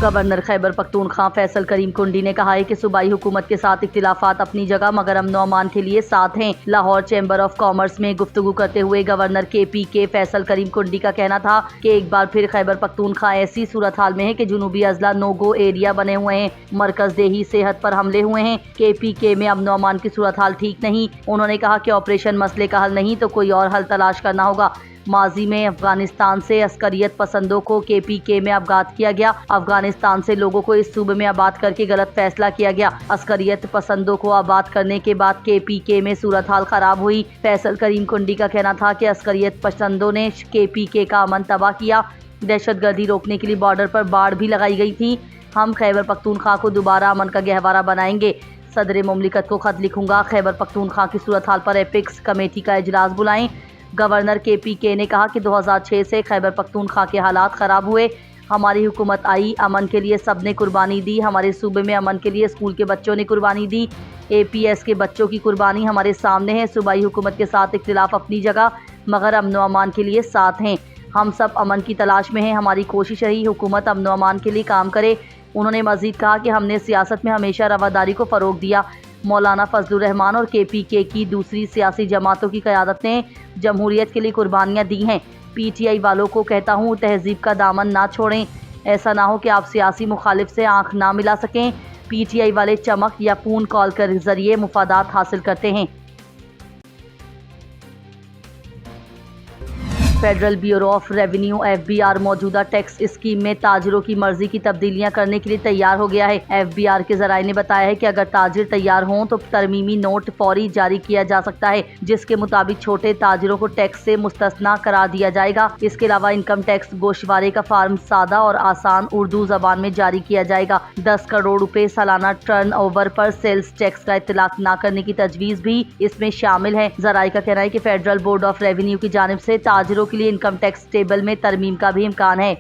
Governor Khyber Pakhtunkhwa Faisal करीम कुंडी ने कहा है कि सूबाई हुकूमत के साथ इख्तिलाफात अपनी जगह मगर अमन और अमान के लिए साथ हैं। लाहौर चैम्बर ऑफ कॉमर्स में गुफ्तगू करते हुए गवर्नर KPK फैसल करीम कुंडी का कहना था कि एक बार फिर खैबर पख्तूनख्वा ऐसी सूरत हाल में है कि जुनूबी अजला नो गो एरिया बने हुए हैं। मरकज देही सेहत पर हमले हुए हैं। KPK में अमन और अमान की सूरत हाल ठीक नहीं। उन्होंने कहा कि ऑपरेशन मसले का हल नहीं तो कोई और हल तलाश करना होगा। माजी में अफगानिस्तान से अस्करियत पसंदों को KPK में अवगात किया गया। अफगानिस्तान से लोगों को इस सूबे में आबाद करके गलत फैसला किया गया। अस्करियत पसंदों को आबाद करने के बाद KPK में सूरत हाल खराब हुई। फैसल करीम कुंडी का कहना था कि अस्करियत पसंदों ने KPK का अमन तबाह किया। दहशतगर्दी रोकने के लिए बॉर्डर पर बाड़ भी लगाई गई थी। हम खैबर पख्तूनख्वा को दोबारा अमन का गहवारा बनाएंगे। सदर मुमलिकत को खत लिखूंगा। खैबर पख्तूनख्वा की सूरत हाल पर एपिक्स कमेटी का इजलास बुलाएं। गवर्नर KPK ने कहा कि 2006 से खैबर पख्तूनख्वा के हालात ख़राब हुए। हमारी हुकूमत आई, अमन के लिए सबने कुर्बानी दी। हमारे सूबे में अमन के लिए स्कूल के बच्चों ने कुर्बानी दी। APS के बच्चों की कुर्बानी हमारे सामने है। सूबाई हुकूमत के साथ इख्तिलाफ अपनी जगह मगर अमन व अमान के लिए साथ हैं। हम सब अमन की तलाश में हैं। हमारी कोशिश रही हुकूमत अमन व अमान के लिए काम करे। उन्होंने मज़ीद कहा कि हमने सियासत में हमेशा रवादारी को फ़रोग दिया। मौलाना फजलुर रहमान और KPK की दूसरी सियासी जमातों की क़यादत ने जमहूरियत के लिए कुर्बानियाँ दी हैं। PTI वालों को कहता हूँ, तहजीब का दामन ना छोड़ें। ऐसा ना हो कि आप सियासी मुखालिफ से आंख ना मिला सकें। PTI वाले चमक या फ़ोन कॉल के ज़रिए मुफादात हासिल करते हैं। Federal bureau of revenue FBR मौजूदा टैक्स स्कीम में ताजरों की मर्जी की तब्दीलियां करने के लिए तैयार हो गया है। FBR के जराये ने बताया है कि अगर ताजिर तैयार हों तो तरमीमी नोट फौरी जारी किया जा सकता है, जिसके मुताबिक छोटे ताजिरों को टैक्स से मुस्तस्ना करार दिया जाएगा। इसके अलावा इनकम टैक्स गोशवारे का फार्म सादा और आसान उर्दू जबान में जारी किया जाएगा। 10 करोड़ रुपए सालाना टर्न ओवर पर सेल्स टैक्स का इतलाक न करने की तजवीज़ भी इसमें शामिल है। जराये का कहना है कि फेडरल बोर्ड ऑफ रेवेन्यू की जानिब से ताजिरों के लिए इनकम टैक्स टेबल में तरमीम का भी इम्कान है।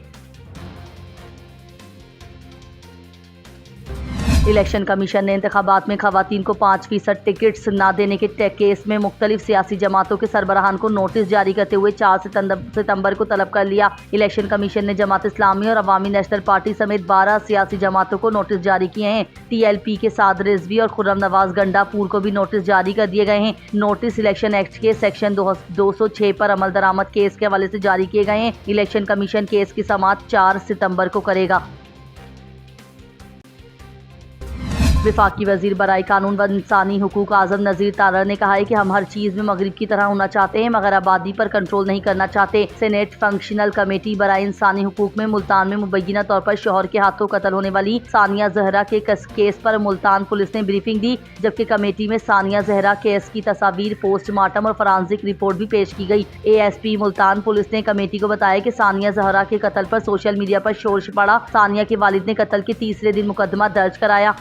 इलेक्शन कमीशन ने इंतखाबात में खवातीन को 5% टिकट्स न देने के केस में मुख्तलिफ सियासी जमातों के सरबराहान को नोटिस जारी करते हुए 4 सितंबर को तलब कर लिया। इलेक्शन कमीशन ने जमात इस्लामी और अवामी नेशनल पार्टी समेत 12 सियासी जमातों को नोटिस जारी किए हैं। TLP के साद रिजवी और खुर्रम नवाज गंडापुर को भी नोटिस जारी कर दिए गए हैं। नोटिस इलेक्शन एक्ट के सेक्शन 206 पर अमल दरामद केस के हवाले से जारी किए गए हैं। इलेक्शन कमीशन केस की समाअत 4 सितंबर को करेगा। वफाकी वजीर बराए कानून व इंसानी हुकूक आज़म नज़ीर तारड़ ने कहा है कि हम हर चीज़ में मगरिब की तरह होना चाहते हैं मगर आबादी पर कंट्रोल नहीं करना चाहते। सेनेट फंक्शनल कमेटी बराए इंसानी हुकूक में मुल्तान में मुबैना तौर पर शौहर के हाथों कत्ल होने वाली सानिया जहरा के केस पर मुल्तान पुलिस ने ब्रीफिंग दी, जबकि कमेटी में सानिया जहरा केस की तस्वीर, पोस्टमार्टम और फॉरेंसिक रिपोर्ट भी पेश की गई। ASP मुल्तान पुलिस ने कमेटी को बताया कि सानिया जहरा के कत्ल पर सोशल मीडिया पर शोर पड़ा। सानिया के वालिद ने कत्ल के तीसरे दिन मुकदमा दर्ज कराया।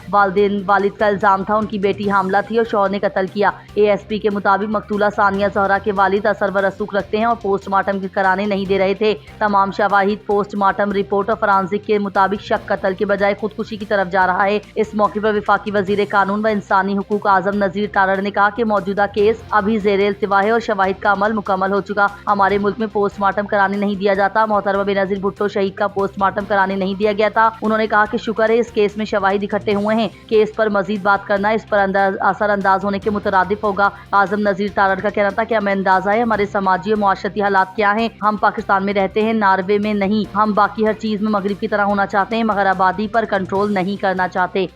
वालिद का इल्जाम था उनकी बेटी हामला थी और शौहर ने कत्ल किया। ASP के मुताबिक मकतूला सानिया जहरा के वालिद असर व रसूख रखते हैं और पोस्टमार्टम कराने नहीं दे रहे थे। तमाम शवाहिद, पोस्टमार्टम रिपोर्ट और फॉरेंसिक के मुताबिक शक कत्ल के बजाय खुदकुशी की तरफ जा रहा है। इस मौके पर वफाकी वजीर कानून व इंसानी हुकूक आज़म नज़ीर तारड़ ने कहा कि मौजूदा केस अभी ज़ेरे इल्तिवा है और शवाहिद का अमल मुकम्मल हो चुका। हमारे मुल्क में पोस्टमार्टम कराने नहीं दिया जाता। मोहतरमा बेनज़ीर भुट्टो शहीद का पोस्टमार्टम कराने नहीं दिया गया था। उन्होंने कहा कि शुक्र है इस केस में शवाहिद इकट्ठे हुए हैं। केस पर मजीद बात करना इस पर असरअंदाज होने के मुतरादिफ होगा। आज़म नज़ीर तारड़ का कहना था कि हमें अंदाजा है हमारे समाजी और मुआशरती हालात क्या हैं। हम पाकिस्तान में रहते हैं, नॉर्वे में नहीं। हम बाकी हर चीज़ में मगरिब की तरह होना चाहते हैं मगर आबादी पर कंट्रोल नहीं करना चाहते।